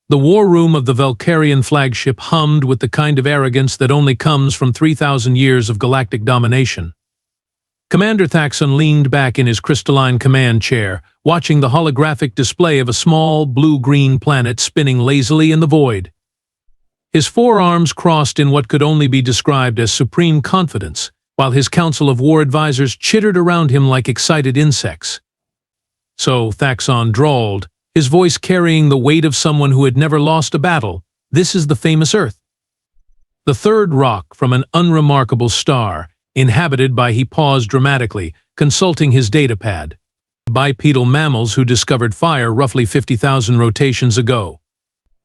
The war room of the Velkarian flagship hummed with the kind of arrogance that only comes from 3,000 years of galactic domination. Commander Thaxon leaned back in his crystalline command chair, watching the holographic display of a small, blue-green planet spinning lazily in the void. His forearms crossed in what could only be described as supreme confidence, while his council of war advisors chittered around him like excited insects. So, Thaxon drawled, his voice carrying the weight of someone who had never lost a battle, "This is the famous Earth. The third rock from an unremarkable star, inhabited by," he paused dramatically, consulting his datapad, "bipedal mammals who discovered fire roughly 50,000 rotations ago."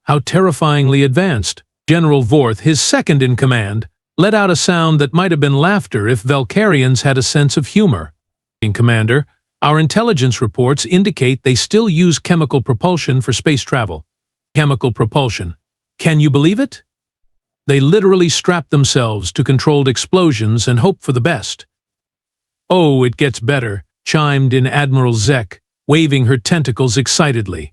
How terrifyingly advanced! General Vorth, his second in command, let out a sound that might have been laughter if Velkarians had a sense of humor. "Commander, our intelligence reports indicate they still use chemical propulsion for space travel." "Chemical propulsion? Can you believe it? They literally strap themselves to controlled explosions and hope for the best." "Oh, it gets better," chimed in Admiral Zek, waving her tentacles excitedly.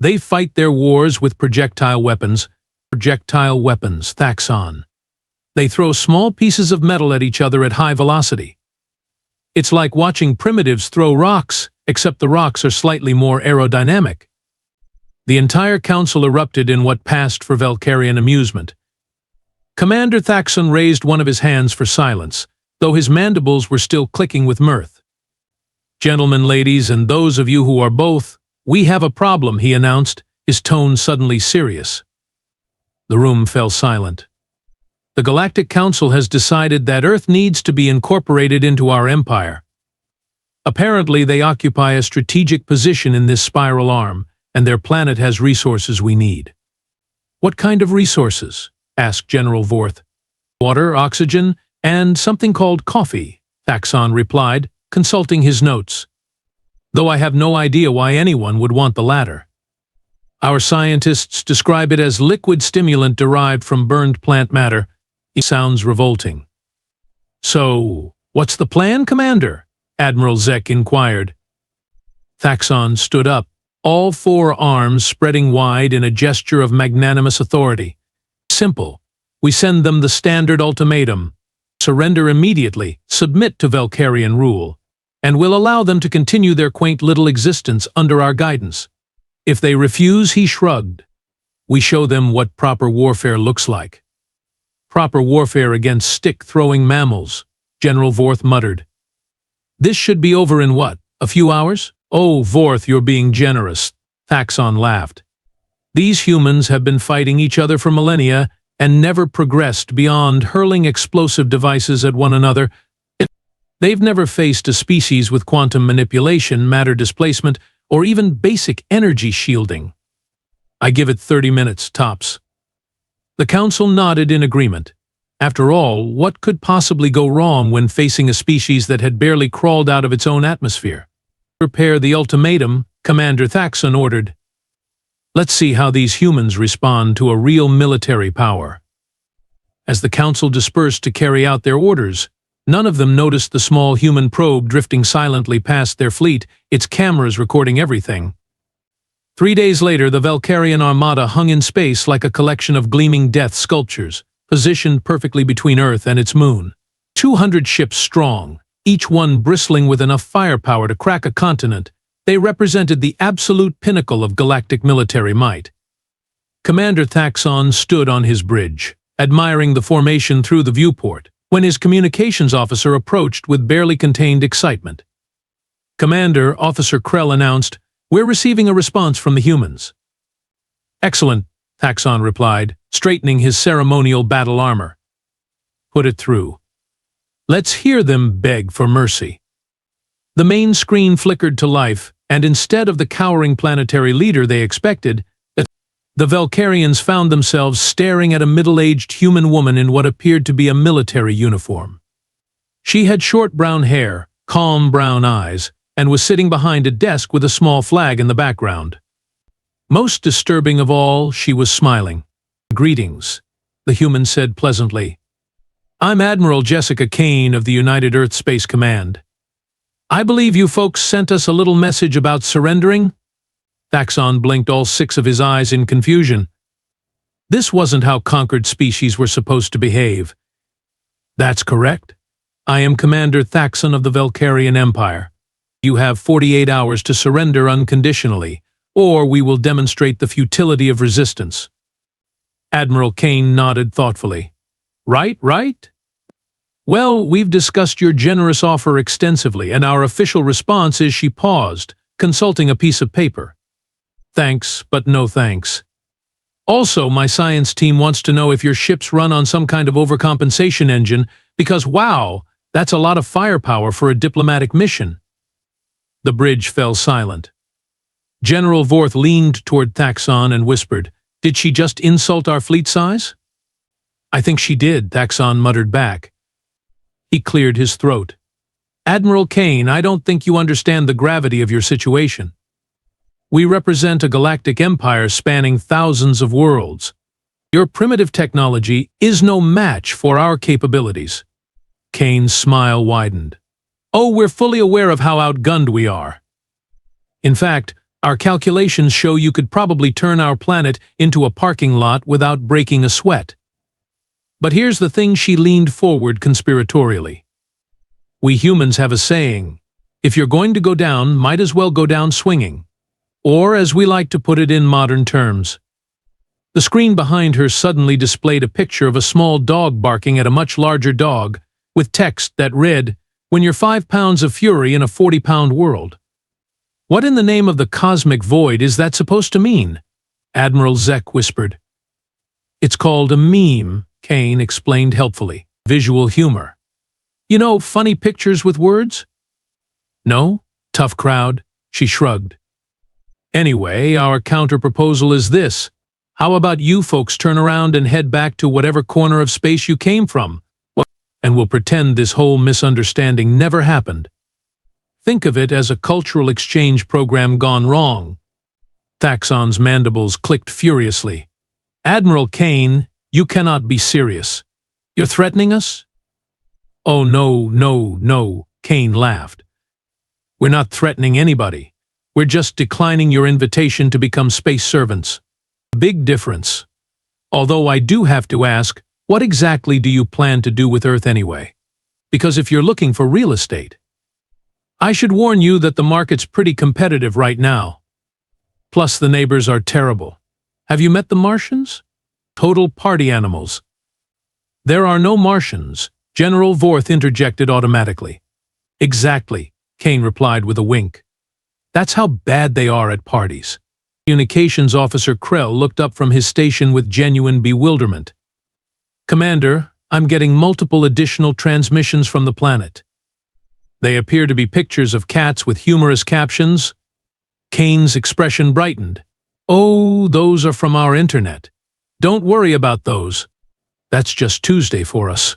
"They fight their wars with projectile weapons." "Projectile weapons, Thaxon. They throw small pieces of metal at each other at high velocity. It's like watching primitives throw rocks, except the rocks are slightly more aerodynamic." The entire council erupted in what passed for Velkarian amusement. Commander Thaxon raised one of his hands for silence, though his mandibles were still clicking with mirth. "Gentlemen, ladies, and those of you who are both, we have a problem," he announced, his tone suddenly serious. The room fell silent. "The Galactic Council has decided that Earth needs to be incorporated into our empire. Apparently, they occupy a strategic position in this spiral arm, and their planet has resources we need." "What kind of resources?" asked General Vorth. "Water, oxygen, and something called coffee," Thaxon replied, consulting his notes. "Though I have no idea why anyone would want the latter. Our scientists describe it as liquid stimulant derived from burned plant matter." It sounds revolting. "So, what's the plan, Commander?" Admiral Zek inquired. Thaxon stood up, all four arms spreading wide in a gesture of magnanimous authority. "Simple. We send them the standard ultimatum. Surrender immediately, submit to Velkarian rule, and we'll allow them to continue their quaint little existence under our guidance. If they refuse," he shrugged, "we show them what proper warfare looks like." "Proper warfare against stick-throwing mammals," General Vorth muttered. "This should be over in what, a few hours?" "Oh, Vorth, you're being generous," Thaxon laughed. "These humans have been fighting each other for millennia and never progressed beyond hurling explosive devices at one another. They've never faced a species with quantum manipulation, matter displacement, or even basic energy shielding. I give it 30 minutes, tops." The council nodded in agreement. After all, what could possibly go wrong when facing a species that had barely crawled out of its own atmosphere? "Prepare the ultimatum," Commander Thaxon ordered. "Let's see how these humans respond to a real military power." As the council dispersed to carry out their orders, none of them noticed the small human probe drifting silently past their fleet, its cameras recording everything. 3 days later, the Velkarian armada hung in space like a collection of gleaming death sculptures, positioned perfectly between Earth and its moon. 200 ships strong, each one bristling with enough firepower to crack a continent, they represented the absolute pinnacle of galactic military might. Commander Thaxon stood on his bridge, admiring the formation through the viewport, when his communications officer approached with barely contained excitement. "Commander," Officer Krell announced, "we're receiving a response from the humans." "Excellent," Thaxon replied, straightening his ceremonial battle armor. "Put it through. Let's hear them beg for mercy." The main screen flickered to life, and instead of the cowering planetary leader they expected, the Velkarians found themselves staring at a middle-aged human woman in what appeared to be a military uniform. She had short brown hair, calm brown eyes, and was sitting behind a desk with a small flag in the background. Most disturbing of all, she was smiling. "Greetings," the human said pleasantly. "I'm Admiral Jessica Kane of the United Earth Space Command. I believe you folks sent us a little message about surrendering?" Thaxon blinked all 6 of his eyes in confusion. This wasn't how conquered species were supposed to behave. That's correct. I am Commander Thaxon of the Velkarian Empire. You have 48 hours to surrender unconditionally, or we will demonstrate the futility of resistance. Admiral Kane nodded thoughtfully. Right? Well, we've discussed your generous offer extensively, and our official response is she paused, consulting a piece of paper. Thanks, but no thanks. Also, my science team wants to know if your ships run on some kind of overcompensation engine, because wow, that's a lot of firepower for a diplomatic mission. The bridge fell silent. General Vorth leaned toward Thaxon and whispered, "Did she just insult our fleet size?" "I think she did," Thaxon muttered back. He cleared his throat. "Admiral Kane, I don't think you understand the gravity of your situation. We represent a galactic empire spanning thousands of worlds. Your primitive technology is no match for our capabilities." Kane's smile widened. "Oh, we're fully aware of how outgunned we are. In fact, our calculations show you could probably turn our planet into a parking lot without breaking a sweat." But here's the thing, she leaned forward conspiratorially. "We humans have a saying, if you're going to go down, might as well go down swinging. Or, as we like to put it in modern terms." The screen behind her suddenly displayed a picture of a small dog barking at a much larger dog, with text that read, "When you're 5 pounds of fury in a 40-pound world." What in the name of the cosmic void is that supposed to mean? Admiral Zek whispered. "It's called a meme," Kane explained helpfully. "Visual humor. You know, funny pictures with words?" "No? Tough crowd," she shrugged. "Anyway, our counter-proposal is this. How about you folks turn around and head back to whatever corner of space you came from, and we'll pretend this whole misunderstanding never happened. Think of it as a cultural exchange program gone wrong." Thaxon's mandibles clicked furiously. "Admiral Kane, you cannot be serious. You're threatening us?" "Oh, no, Kane laughed. "We're not threatening anybody. We're just declining your invitation to become space servants. A big difference. Although I do have to ask, what exactly do you plan to do with Earth anyway? Because if you're looking for real estate, I should warn you that the market's pretty competitive right now. Plus the neighbors are terrible. Have you met the Martians? Total party animals." "There are no Martians," General Vorth interjected automatically. "Exactly," Kane replied with a wink. "That's how bad they are at parties." Communications Officer Krell looked up from his station with genuine bewilderment. "Commander, I'm getting multiple additional transmissions from the planet. They appear to be pictures of cats with humorous captions." Kane's expression brightened. "Oh, those are from our internet. Don't worry about those. That's just Tuesday for us.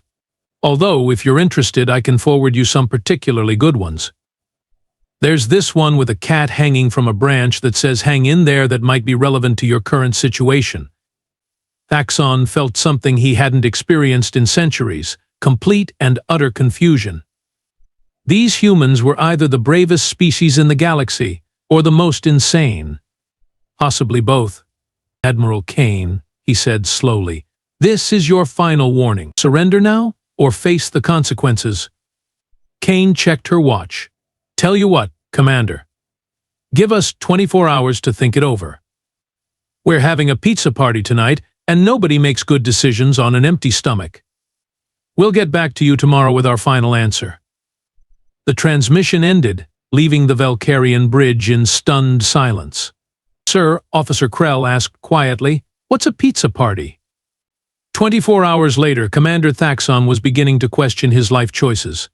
Although, if you're interested, I can forward you some particularly good ones. There's this one with a cat hanging from a branch that says hang in there that might be relevant to your current situation." Thaxon felt something he hadn't experienced in centuries, complete and utter confusion. These humans were either the bravest species in the galaxy, or the most insane. Possibly both. "Admiral Kane," he said slowly, "this is your final warning. Surrender now, or face the consequences." Kane checked her watch. "Tell you what, Commander. Give us 24 hours to think it over. We're having a pizza party tonight, and nobody makes good decisions on an empty stomach. We'll get back to you tomorrow with our final answer." The transmission ended, leaving the Velkarian bridge in stunned silence. "Sir," Officer Krell asked quietly, "what's a pizza party?" 24 hours later, Commander Thaxon was beginning to question his life choices.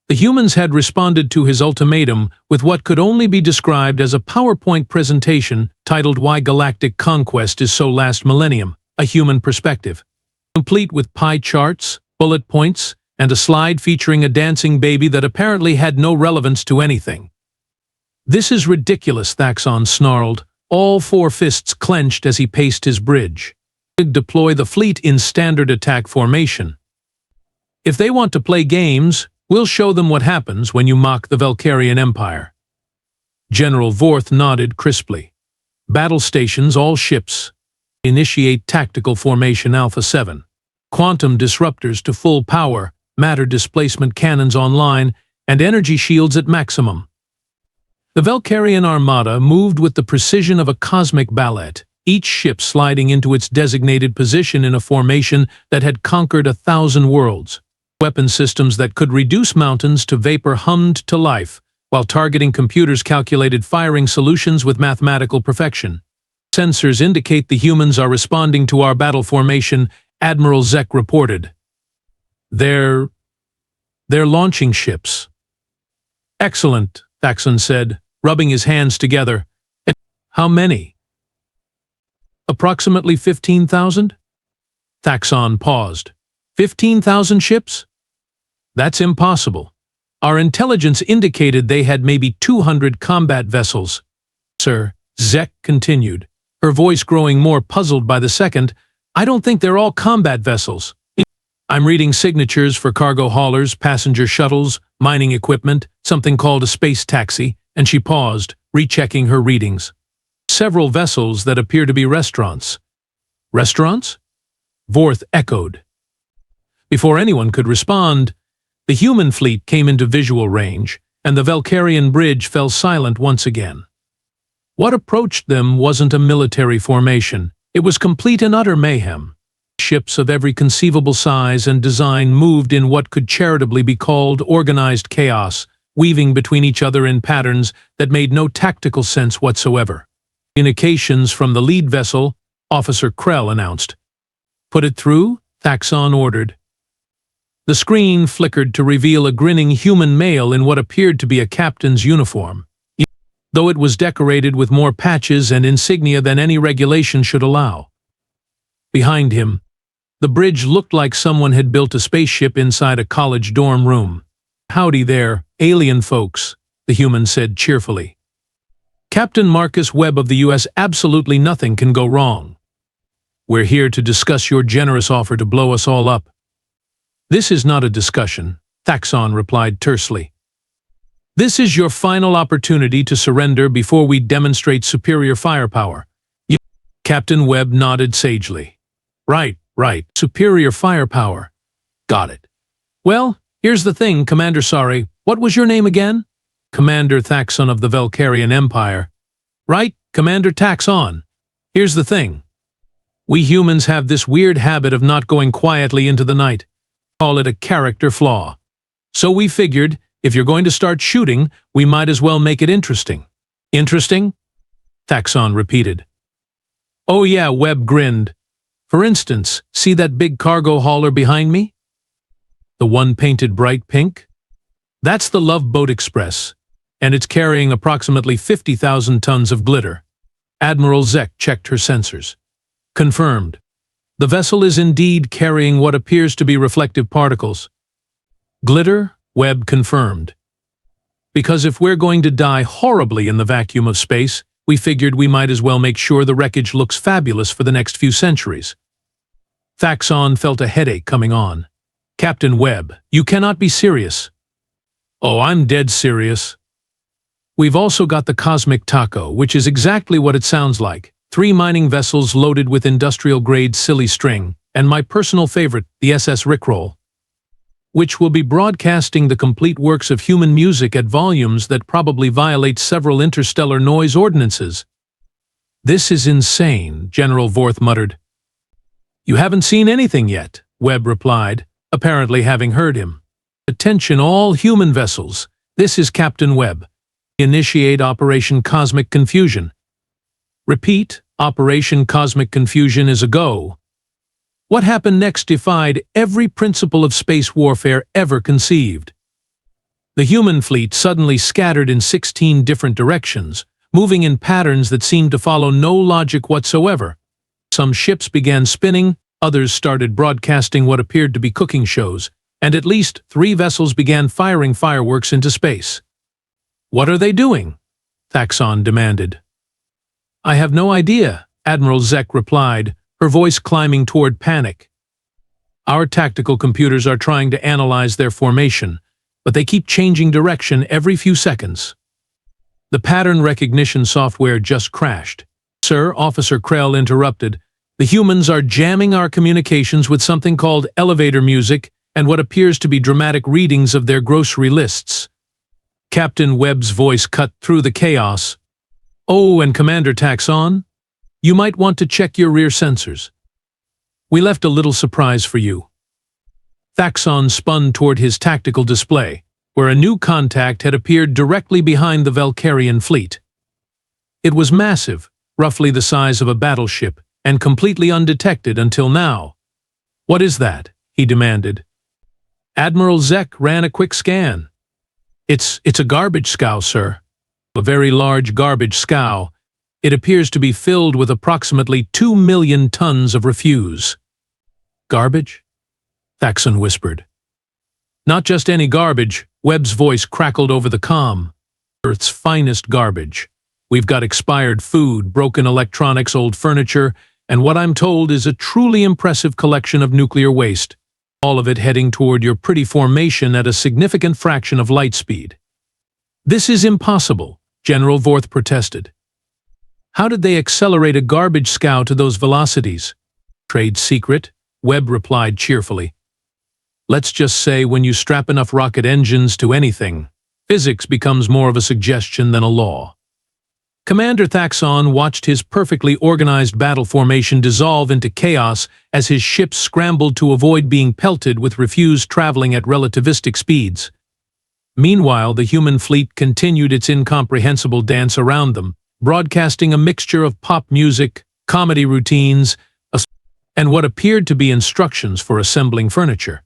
The humans had responded to his ultimatum with what could only be described as a PowerPoint presentation titled "Why Galactic Conquest is So Last Millennium, a Human Perspective," complete with pie charts, bullet points, and a slide featuring a dancing baby that apparently had no relevance to anything. "This is ridiculous," Thaxon snarled, all 4 fists clenched as he paced his bridge. "Deploy the fleet in standard attack formation. If they want to play games, we'll show them what happens when you mock the Velkarian Empire." General Vorth nodded crisply. Battle stations, all ships. Initiate tactical formation Alpha 7. Quantum disruptors to full power, matter displacement cannons online, and energy shields at maximum. The Velkarian Armada moved with the precision of a cosmic ballet, each ship sliding into its designated position in a formation that had conquered 1,000 worlds. Weapon systems that could reduce mountains to vapor hummed to life, while targeting computers calculated firing solutions with mathematical perfection. Sensors indicate the humans are responding to our battle formation, Admiral Zek reported. They're launching ships. Excellent, Thaxon said, rubbing his hands together. How many? Approximately 15,000? Thaxon paused. 15,000 ships? That's impossible. Our intelligence indicated they had maybe 200 combat vessels. Sir, Zek continued, her voice growing more puzzled by the second. I don't think they're all combat vessels. I'm reading signatures for cargo haulers, passenger shuttles, mining equipment, something called a space taxi, and she paused, rechecking her readings. Several vessels that appear to be restaurants. Restaurants? Vorth echoed. Before anyone could respond, the human fleet came into visual range, and the Velkarian bridge fell silent once again. What approached them wasn't a military formation. It was complete and utter mayhem. Ships of every conceivable size and design moved in what could charitably be called organized chaos, weaving between each other in patterns that made no tactical sense whatsoever. Communications from the lead vessel, Officer Krell announced. Put it through, Thaxon ordered. The screen flickered to reveal a grinning human male in what appeared to be a captain's uniform, though it was decorated with more patches and insignia than any regulation should allow. Behind him, the bridge looked like someone had built a spaceship inside a college dorm room. Howdy there, alien folks, the human said cheerfully. Captain Marcus Webb of the U.S. Absolutely nothing can go wrong. We're here to discuss your generous offer to blow us all up. This is not a discussion, Thaxon replied tersely. This is your final opportunity to surrender before we demonstrate superior firepower. Captain Webb nodded sagely. Right. Superior firepower. Got it. Well, here's the thing, Commander Sorry. What was your name again? Commander Thaxon of the Velkarian Empire. Right, Commander Thaxon. Here's the thing. We humans have this weird habit of not going quietly into the night. Call it a character flaw. So we figured, if you're going to start shooting, we might as well make it interesting. Interesting? Thaxon repeated. Oh yeah, Webb grinned. For instance, see that big cargo hauler behind me? The one painted bright pink? That's the Love Boat Express, and it's carrying approximately 50,000 tons of glitter. Admiral Zek checked her sensors. Confirmed. The vessel is indeed carrying what appears to be reflective particles. Glitter? Webb confirmed. Because if we're going to die horribly in the vacuum of space, we figured we might as well make sure the wreckage looks fabulous for the next few centuries. Thaxon felt a headache coming on. Captain Webb, you cannot be serious. Oh, I'm dead serious. We've also got the Cosmic Taco, which is exactly what it sounds like. 3 mining vessels loaded with industrial-grade silly string, and my personal favorite, the SS Rickroll, which will be broadcasting the complete works of human music at volumes that probably violate several interstellar noise ordinances. This is insane, General Vorth muttered. You haven't seen anything yet, Webb replied, apparently having heard him. Attention all human vessels, this is Captain Webb. Initiate Operation Cosmic Confusion. Repeat, Operation Cosmic Confusion is a go. What happened next defied every principle of space warfare ever conceived. The human fleet suddenly scattered in 16 different directions, moving in patterns that seemed to follow no logic whatsoever. Some ships began spinning, others started broadcasting what appeared to be cooking shows, and at least 3 vessels began firing fireworks into space. What are they doing? Thaxon demanded. I have no idea, Admiral Zek replied, her voice climbing toward panic. Our tactical computers are trying to analyze their formation, but they keep changing direction every few seconds. The pattern recognition software just crashed. Sir, Officer Krell interrupted. The humans are jamming our communications with something called elevator music and what appears to be dramatic readings of their grocery lists. Captain Webb's voice cut through the chaos. Oh, and Commander Taxon? You might want to check your rear sensors. We left a little surprise for you. Thaxon spun toward his tactical display, where a new contact had appeared directly behind the Velkarian fleet. It was massive, roughly the size of a battleship, and completely undetected until now. What is that? He demanded. Admiral Zek ran a quick scan. It's a garbage scow, sir. A very large garbage scow. It appears to be filled with approximately 2 million tons of refuse. Garbage? Thaxon whispered. Not just any garbage, Webb's voice crackled over the comm. Earth's finest garbage. We've got expired food, broken electronics, old furniture, and what I'm told is a truly impressive collection of nuclear waste. All of it heading toward your pretty formation at a significant fraction of light speed. This is impossible, General Vorth protested. How did they accelerate a garbage scow to those velocities? Trade secret, Webb replied cheerfully. Let's just say when you strap enough rocket engines to anything, physics becomes more of a suggestion than a law. Commander Thaxon watched his perfectly organized battle formation dissolve into chaos as his ships scrambled to avoid being pelted with refuse traveling at relativistic speeds. Meanwhile, the human fleet continued its incomprehensible dance around them, broadcasting a mixture of pop music, comedy routines, and what appeared to be instructions for assembling furniture.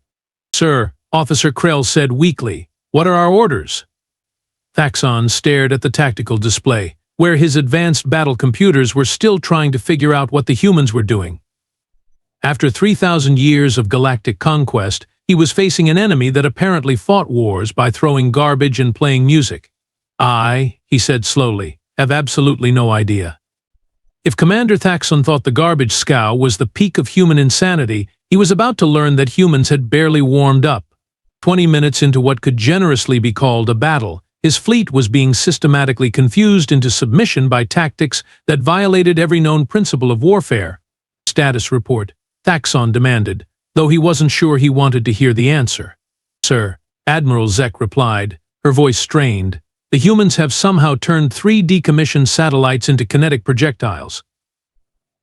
Sir, Officer Krell said weakly, what are our orders? Thaxon stared at the tactical display, where his advanced battle computers were still trying to figure out what the humans were doing. After 3,000 years of galactic conquest, he was facing an enemy that apparently fought wars by throwing garbage and playing music. I, he said slowly, have absolutely no idea. If Commander Thaxon thought the garbage scow was the peak of human insanity, he was about to learn that humans had barely warmed up. 20 minutes into what could generously be called a battle, his fleet was being systematically confused into submission by tactics that violated every known principle of warfare. Status report, Thaxon demanded, though he wasn't sure he wanted to hear the answer. Sir, Admiral Zek replied, her voice strained. The humans have somehow turned 3 decommissioned satellites into kinetic projectiles.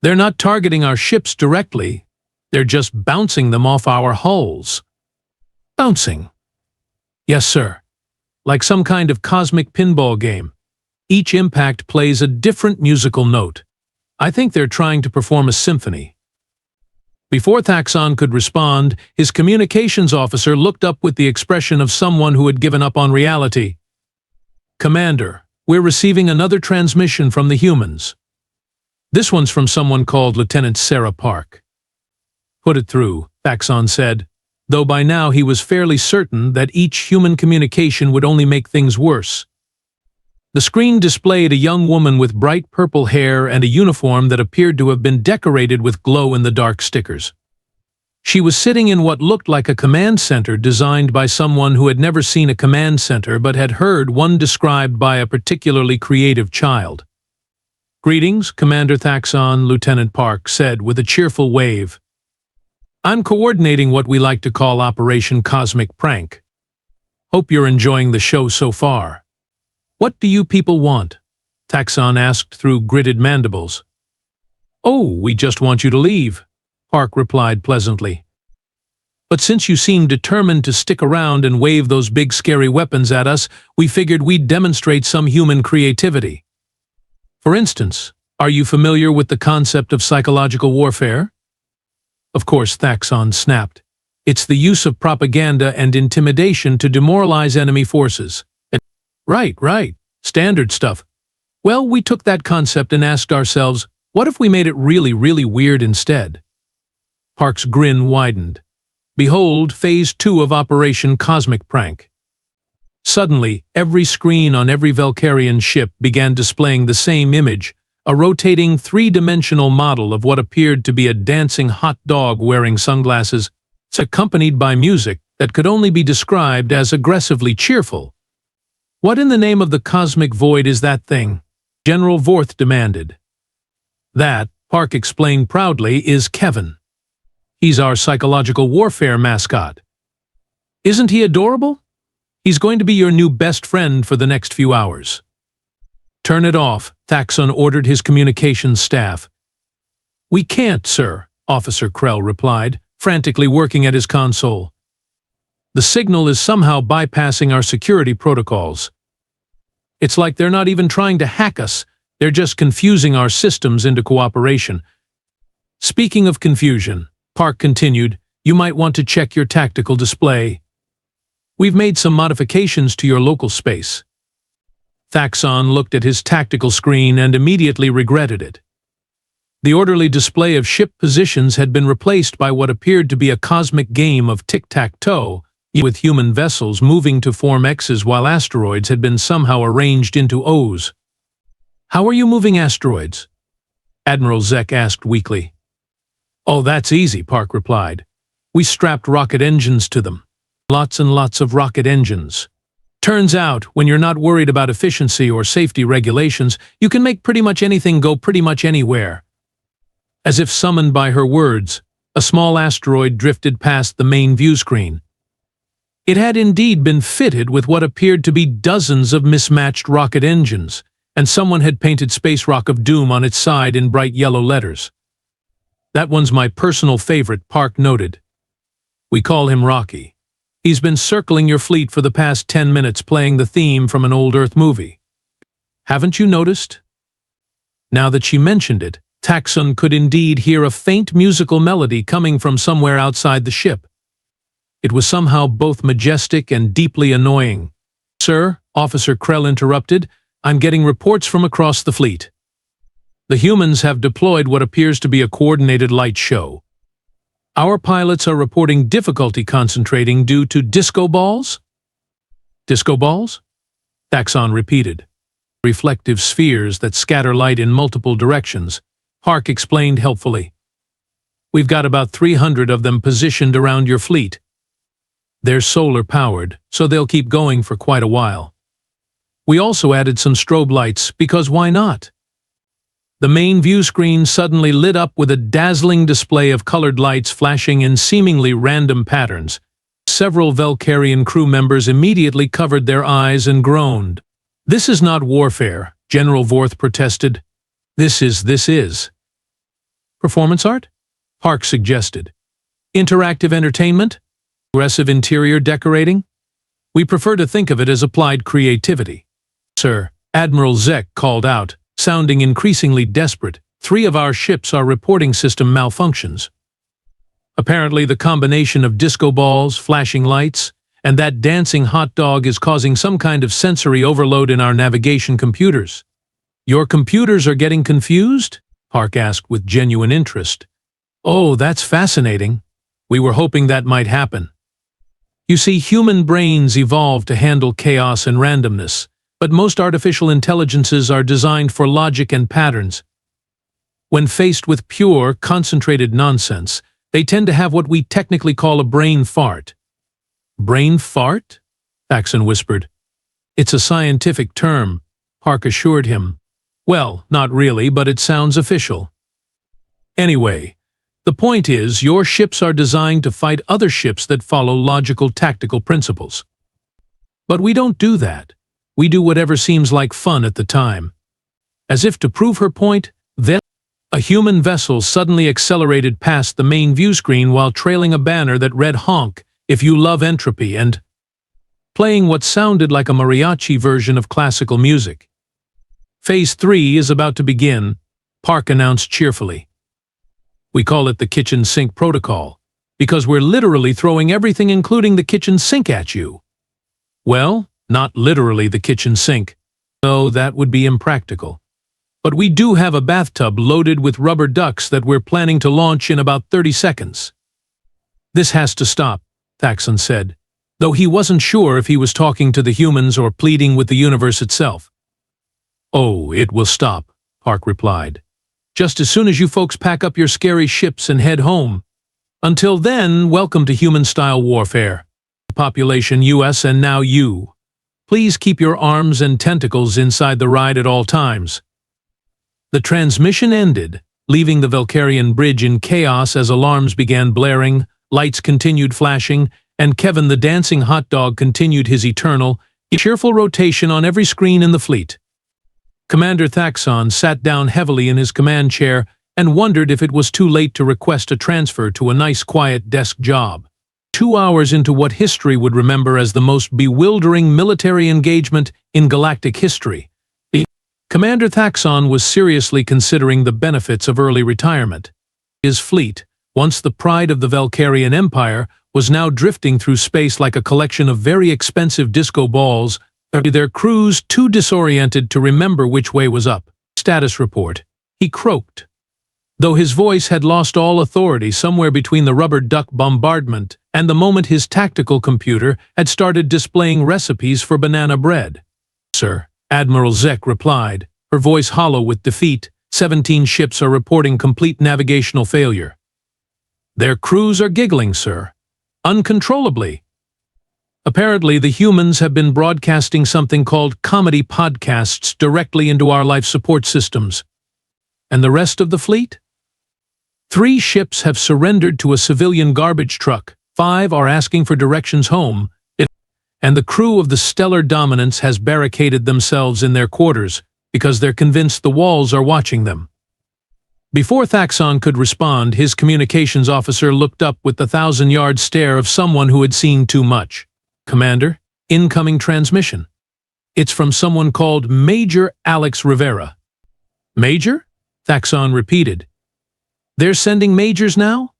They're not targeting our ships directly, they're just bouncing them off our hulls. Bouncing? Yes, sir. Like some kind of cosmic pinball game. Each impact plays a different musical note. I think they're trying to perform a symphony. Before Thaxon could respond, his communications officer looked up with the expression of someone who had given up on reality. Commander, we're receiving another transmission from the humans. This one's from someone called Lieutenant Sarah Park. Put it through, Thaxon said, though by now he was fairly certain that each human communication would only make things worse. The screen displayed a young woman with bright purple hair and a uniform that appeared to have been decorated with glow-in-the-dark stickers. She was sitting in what looked like a command center designed by someone who had never seen a command center but had heard one described by a particularly creative child. Greetings, Commander Thaxon, Lieutenant Park said with a cheerful wave. I'm coordinating what we like to call Operation Cosmic Prank. Hope you're enjoying the show so far. What do you people want? Thaxon asked through gritted mandibles. Oh, we just want you to leave, Park replied pleasantly. But since you seem determined to stick around and wave those big scary weapons at us, we figured we'd demonstrate some human creativity. For instance, are you familiar with the concept of psychological warfare? Of course, Thaxon snapped. It's the use of propaganda and intimidation to demoralize enemy forces. Right. Standard stuff. Well, we took that concept and asked ourselves, what if we made it really, really weird instead? Park's grin widened. Behold, Phase 2 of Operation Cosmic Prank. Suddenly, every screen on every Velkarian ship began displaying the same image, a rotating 3-dimensional model of what appeared to be a dancing hot dog wearing sunglasses, accompanied by music that could only be described as aggressively cheerful. What in the name of the cosmic void is that thing? General Vorth demanded. That, Park explained proudly, is Kevin. He's our psychological warfare mascot. Isn't he adorable? He's going to be your new best friend for the next few hours. Turn it off, Thaxon ordered his communications staff. We can't, sir, Officer Krell replied, frantically working at his console. The signal is somehow bypassing our security protocols. It's like they're not even trying to hack us, they're just confusing our systems into cooperation. Speaking of confusion, Park continued, you might want to check your tactical display. We've made some modifications to your local space. Thaxon looked at his tactical screen and immediately regretted it. The orderly display of ship positions had been replaced by what appeared to be a cosmic game of tic-tac-toe, with human vessels moving to form X's while asteroids had been somehow arranged into O's. How are you moving asteroids? Admiral Zek asked weakly. Oh, that's easy, Park replied. We strapped rocket engines to them. Lots and lots of rocket engines. Turns out, when you're not worried about efficiency or safety regulations, you can make pretty much anything go pretty much anywhere. As if summoned by her words, a small asteroid drifted past the main view screen. It had indeed been fitted with what appeared to be dozens of mismatched rocket engines, and someone had painted Space Rock of Doom on its side in bright yellow letters. That one's my personal favorite, Park noted. We call him Rocky. He's been circling your fleet for the past 10 minutes playing the theme from an old Earth movie. Haven't you noticed? Now that she mentioned it, Thaxon could indeed hear a faint musical melody coming from somewhere outside the ship. It was somehow both majestic and deeply annoying. Sir, Officer Krell interrupted, I'm getting reports from across the fleet. The humans have deployed what appears to be a coordinated light show. Our pilots are reporting difficulty concentrating due to disco balls? Disco balls? Thaxon repeated. Reflective spheres that scatter light in multiple directions. Park explained helpfully. We've got about 300 of them positioned around your fleet. They're solar-powered, so they'll keep going for quite a while. We also added some strobe lights, because why not? The main view screen suddenly lit up with a dazzling display of colored lights flashing in seemingly random patterns. Several Velkarian crew members immediately covered their eyes and groaned. This is not warfare, General Vorth protested. This is. Performance art? Park suggested. Interactive entertainment? Aggressive interior decorating? We prefer to think of it as applied creativity. Sir, Admiral Zek called out, sounding increasingly desperate. 3 of our ships are reporting system malfunctions. Apparently the combination of disco balls, flashing lights, and that dancing hot dog is causing some kind of sensory overload in our navigation computers. Your computers are getting confused? Park asked with genuine interest. Oh, that's fascinating. We were hoping that might happen. You see, human brains evolved to handle chaos and randomness, but most artificial intelligences are designed for logic and patterns. When faced with pure, concentrated nonsense, they tend to have what we technically call a brain fart. Brain fart? Thaxon whispered. It's a scientific term, Park assured him. Well, not really, but it sounds official. Anyway, the point is, your ships are designed to fight other ships that follow logical tactical principles. But we don't do that. We do whatever seems like fun at the time. As if to prove her point, then a human vessel suddenly accelerated past the main view screen while trailing a banner that read "Honk if you love entropy" and playing what sounded like a mariachi version of classical music. Phase 3 is about to begin, Park announced cheerfully. We call it the kitchen sink protocol, because we're literally throwing everything including the kitchen sink at you. Well, not literally the kitchen sink, though that would be impractical. But we do have a bathtub loaded with rubber ducks that we're planning to launch in about 30 seconds. This has to stop, Thaxon said, though he wasn't sure if he was talking to the humans or pleading with the universe itself. Oh, it will stop, Park replied. Just as soon as you folks pack up your scary ships and head home. Until then, welcome to human-style warfare. Population US and now you. Please keep your arms and tentacles inside the ride at all times. The transmission ended, leaving the Velkarian bridge in chaos as alarms began blaring, lights continued flashing, and Kevin the dancing hot dog continued his eternal, cheerful rotation on every screen in the fleet. Commander Thaxon sat down heavily in his command chair and wondered if it was too late to request a transfer to a nice quiet desk job. 2 hours into what history would remember as the most bewildering military engagement in galactic history, Commander Thaxon was seriously considering the benefits of early retirement. His fleet, once the pride of the Velkarian Empire, was now drifting through space like a collection of very expensive disco balls, their crews too disoriented to remember which way was up. Status report. He croaked. Though his voice had lost all authority somewhere between the rubber duck bombardment and the moment his tactical computer had started displaying recipes for banana bread. Sir, Admiral Zek replied, her voice hollow with defeat. 17 ships are reporting complete navigational failure. Their crews are giggling, sir. Uncontrollably. Apparently, the humans have been broadcasting something called comedy podcasts directly into our life support systems. And the rest of the fleet? 3 ships have surrendered to a civilian garbage truck, 5 are asking for directions home, and the crew of the Stellar Dominance has barricaded themselves in their quarters because they're convinced the walls are watching them. Before Thaxon could respond, his communications officer looked up with the 1,000-yard stare of someone who had seen too much. Commander, incoming transmission. It's from someone called Major Alex Rivera. Major? Thaxon repeated. They're sending majors now?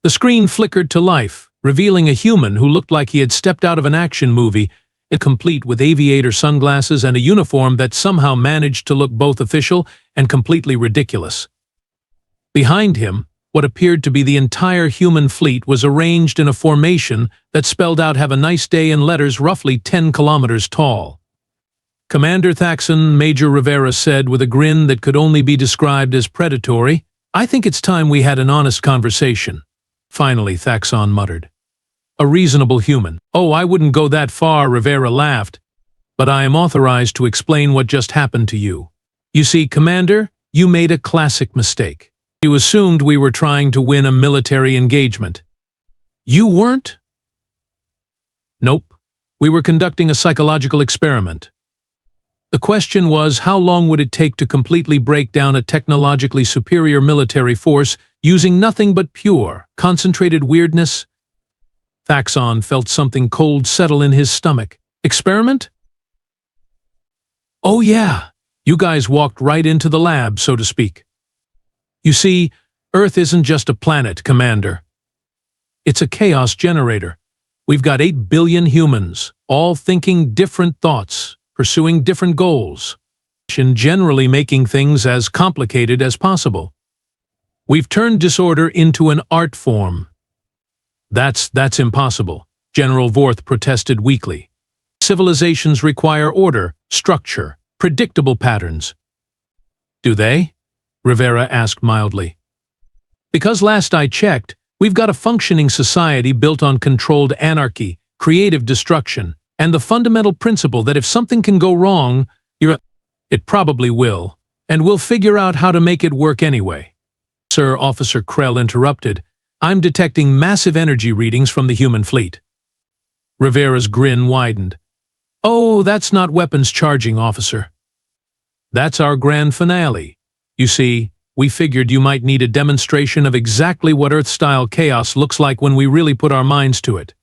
The screen flickered to life, revealing a human who looked like he had stepped out of an action movie, complete with aviator sunglasses and a uniform that somehow managed to look both official and completely ridiculous. Behind him, what appeared to be the entire human fleet was arranged in a formation that spelled out "Have a nice day" in letters roughly 10 kilometers tall. Commander Thaxon, Major Rivera said with a grin that could only be described as predatory, "I think it's time we had an honest conversation." Finally, Thaxon muttered. A reasonable human. "Oh, I wouldn't go that far," Rivera laughed. "But I am authorized to explain what just happened to you. You see, Commander, you made a classic mistake. You assumed we were trying to win a military engagement. You weren't?" "Nope. We were conducting a psychological experiment. The question was, how long would it take to completely break down a technologically superior military force using nothing but pure, concentrated weirdness?" Thaxon felt something cold settle in his stomach. "Experiment?" "Oh yeah, you guys walked right into the lab, so to speak. You see, Earth isn't just a planet, Commander. It's a chaos generator. We've got 8 billion humans, all thinking different thoughts, pursuing different goals, and generally making things as complicated as possible. We've turned disorder into an art form." That's impossible," General Vorth protested weakly. "Civilizations require order, structure, predictable patterns." "Do they?" Rivera asked mildly. "Because last I checked, we've got a functioning society built on controlled anarchy, creative destruction, and the fundamental principle that if something can go wrong, it probably will, and we'll figure out how to make it work anyway." "Sir," Officer Krell interrupted, "I'm detecting massive energy readings from the human fleet." Rivera's grin widened. "Oh, that's not weapons charging, officer. That's our grand finale. You see, we figured you might need a demonstration of exactly what Earth-style chaos looks like when we really put our minds to it."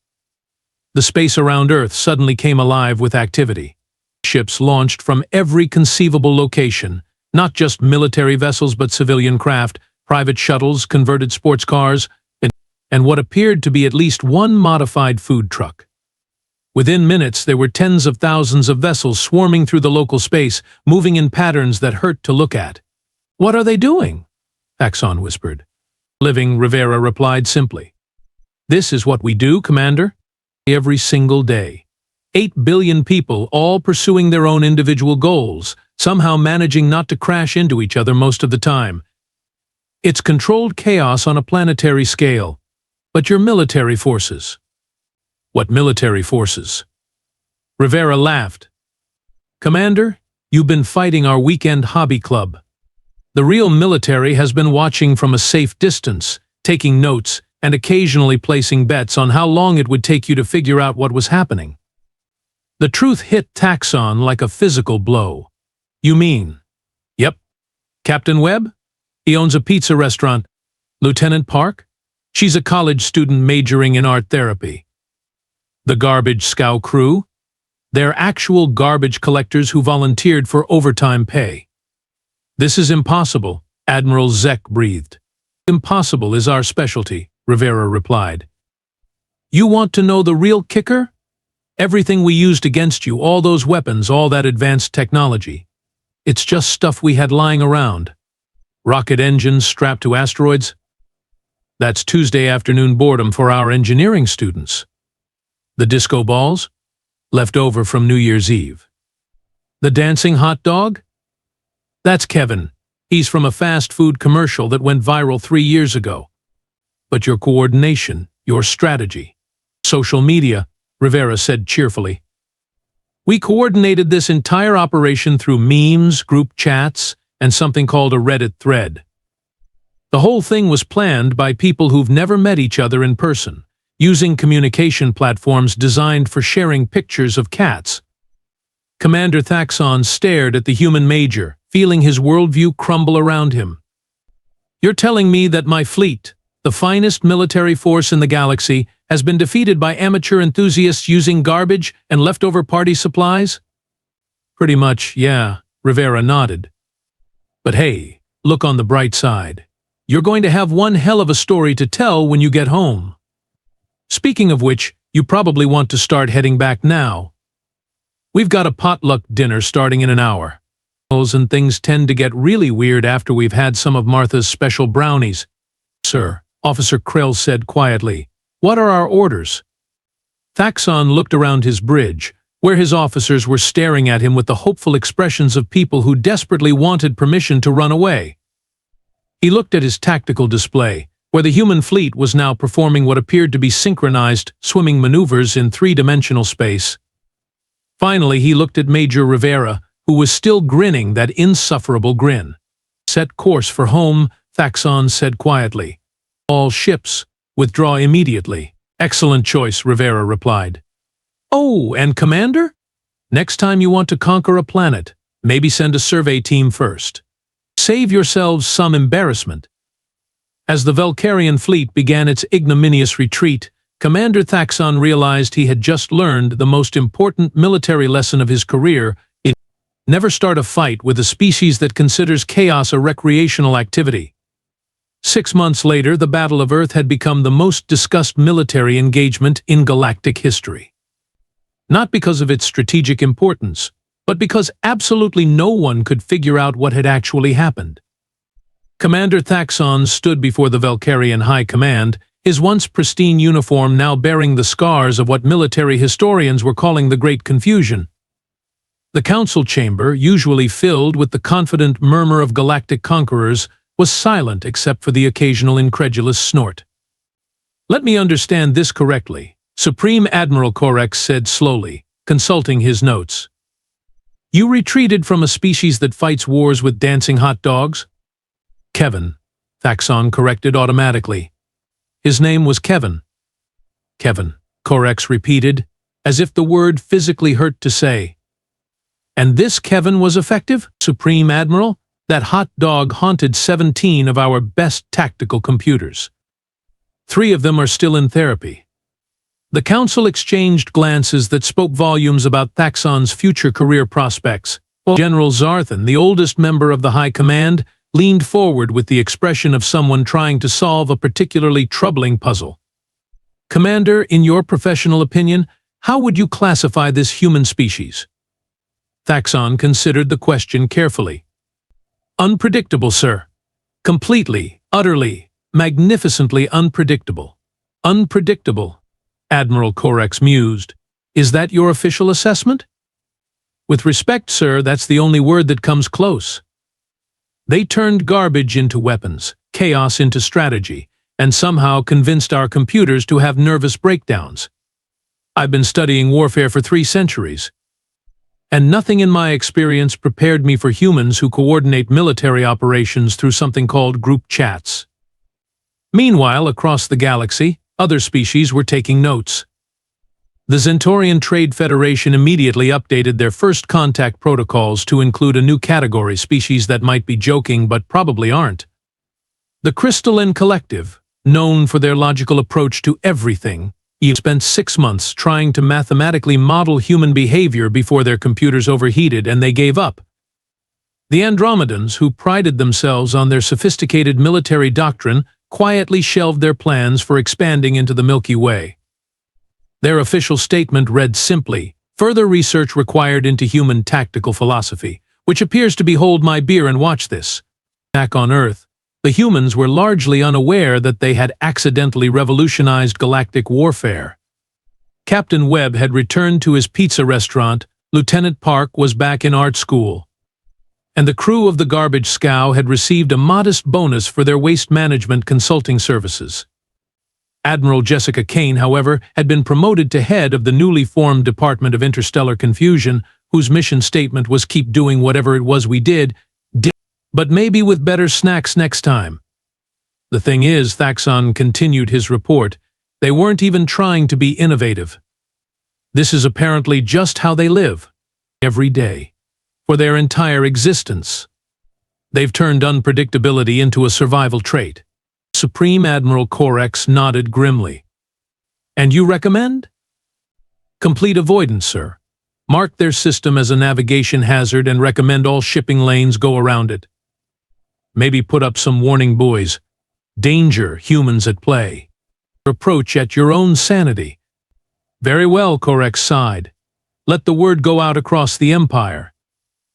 The space around Earth suddenly came alive with activity. Ships launched from every conceivable location, not just military vessels but civilian craft, private shuttles, converted sports cars, and what appeared to be at least one modified food truck. Within minutes, there were tens of thousands of vessels swarming through the local space, moving in patterns that hurt to look at. "What are they doing?" Thaxon whispered. "Living," Rivera replied simply. "This is what we do, Commander. Every single day. 8 billion people, all pursuing their own individual goals, somehow managing not to crash into each other most of the time. It's controlled chaos on a planetary scale. But your military forces." "What military forces?" Rivera laughed. Commander, you've been fighting our weekend hobby club. The real military has been watching from a safe distance, taking notes, and occasionally placing bets on how long it would take you to figure out what was happening. The truth hit Taxon like a physical blow. You mean? Yep. Captain Webb? He owns a pizza restaurant. Lieutenant Park? She's a college student majoring in art therapy. The garbage scow crew? They're actual garbage collectors who volunteered for overtime pay. This is impossible, Admiral Zek breathed. Impossible is our specialty, Rivera replied. You want to know the real kicker? Everything we used against you, all those weapons, all that advanced technology. It's just stuff we had lying around. Rocket engines strapped to asteroids? That's Tuesday afternoon boredom for our engineering students. The disco balls? Left over from New Year's Eve. The dancing hot dog? That's Kevin. He's from a fast food commercial that went viral 3 years ago. But your coordination, your strategy. Social media, Rivera said cheerfully. We coordinated this entire operation through memes, group chats, and something called a Reddit thread. The whole thing was planned by people who've never met each other in person, using communication platforms designed for sharing pictures of cats. Commander Thaxon stared at the human major, feeling his worldview crumble around him. You're telling me that my fleet, the finest military force in the galaxy, has been defeated by amateur enthusiasts using garbage and leftover party supplies? Pretty much, yeah, Rivera nodded. But hey, look on the bright side. You're going to have one hell of a story to tell when you get home. Speaking of which, you probably want to start heading back now. We've got a potluck dinner starting in an hour. And things tend to get really weird after we've had some of Martha's special brownies. Sir, Officer Krell said quietly, what are our orders? Thaxon looked around his bridge, where his officers were staring at him with the hopeful expressions of people who desperately wanted permission to run away. He looked at his tactical display, where the human fleet was now performing what appeared to be synchronized swimming maneuvers in three-dimensional space. Finally, he looked at Major Rivera, who was still grinning that insufferable grin. Set course for home, Thaxon said quietly. All ships, withdraw immediately. Excellent choice, Rivera replied. Oh, and Commander? Next time you want to conquer a planet, maybe send a survey team first. Save yourselves some embarrassment. As the Velkarian fleet began its ignominious retreat, Commander Thaxon realized he had just learned the most important military lesson of his career. Never start a fight with a species that considers chaos a recreational activity. 6 months later, the Battle of Earth had become the most discussed military engagement in galactic history. Not because of its strategic importance, but because absolutely no one could figure out what had actually happened. Commander Thaxon stood before the Velkarian High Command, his once pristine uniform now bearing the scars of what military historians were calling the Great Confusion. The council chamber, usually filled with the confident murmur of galactic conquerors, was silent except for the occasional incredulous snort. Let me understand this correctly, Supreme Admiral Korex said slowly, consulting his notes. You retreated from a species that fights wars with dancing hot dogs? Kevin, Thaxon corrected automatically. His name was Kevin. Kevin, Korex repeated, as if the word physically hurt to say. And this Kevin was effective, Supreme Admiral? That hot dog haunted 17 of our best tactical computers. 3 of them are still in therapy. The council exchanged glances that spoke volumes about Thaxon's future career prospects, while General Zarthan, the oldest member of the High Command, leaned forward with the expression of someone trying to solve a particularly troubling puzzle. Commander, in your professional opinion, how would you classify this human species? Thaxon considered the question carefully. Unpredictable, sir. Completely, utterly, magnificently unpredictable. Unpredictable, Admiral Korex mused. Is that your official assessment? With respect, sir, that's the only word that comes close. They turned garbage into weapons, chaos into strategy, and somehow convinced our computers to have nervous breakdowns. I've been studying warfare for 3 centuries. And nothing in my experience prepared me for humans who coordinate military operations through something called group chats. Meanwhile, across the galaxy, other species were taking notes. The Zentorian Trade Federation immediately updated their first contact protocols to include a new category, species that might be joking but probably aren't. The Crystalline Collective, known for their logical approach to everything, spent 6 months trying to mathematically model human behavior before their computers overheated and they gave up. The Andromedans, who prided themselves on their sophisticated military doctrine, quietly shelved their plans for expanding into the Milky Way. Their official statement read simply, "Further research required into human tactical philosophy," which appears to be "hold my beer and watch this." Back on Earth, the humans were largely unaware that they had accidentally revolutionized galactic warfare. Captain Webb had returned to his pizza restaurant, Lieutenant Park was back in art school, and the crew of the garbage scow had received a modest bonus for their waste management consulting services. Admiral Jessica Kane, however, had been promoted to head of the newly formed Department of Interstellar Confusion, whose mission statement was "keep doing whatever it was we did, but maybe with better snacks next time." The thing is, Thaxon continued his report, they weren't even trying to be innovative. This is apparently just how they live, every day, for their entire existence. They've turned unpredictability into a survival trait. Supreme Admiral Corex nodded grimly. "And you recommend?" "Complete avoidance, sir. Mark their system as a navigation hazard and recommend all shipping lanes go around it. Maybe put up some warning buoys. Danger, humans at play. Approach at your own sanity." "Very well," Corex sighed. "Let the word go out across the Empire.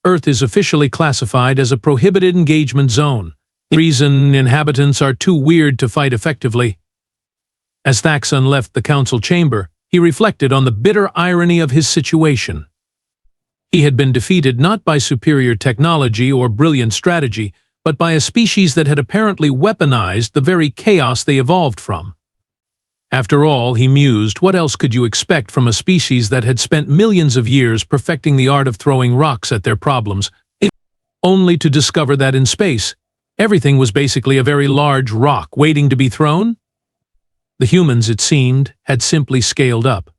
Earth is officially classified as a prohibited engagement zone. The reason inhabitants are too weird to fight effectively." As Thaxon left the council chamber, he reflected on the bitter irony of his situation. He had been defeated not by superior technology or brilliant strategy, but by a species that had apparently weaponized the very chaos they evolved from. After all, he mused, what else could you expect from a species that had spent millions of years perfecting the art of throwing rocks at their problems, only to discover that in space, everything was basically a very large rock waiting to be thrown? The humans, it seemed, had simply scaled up.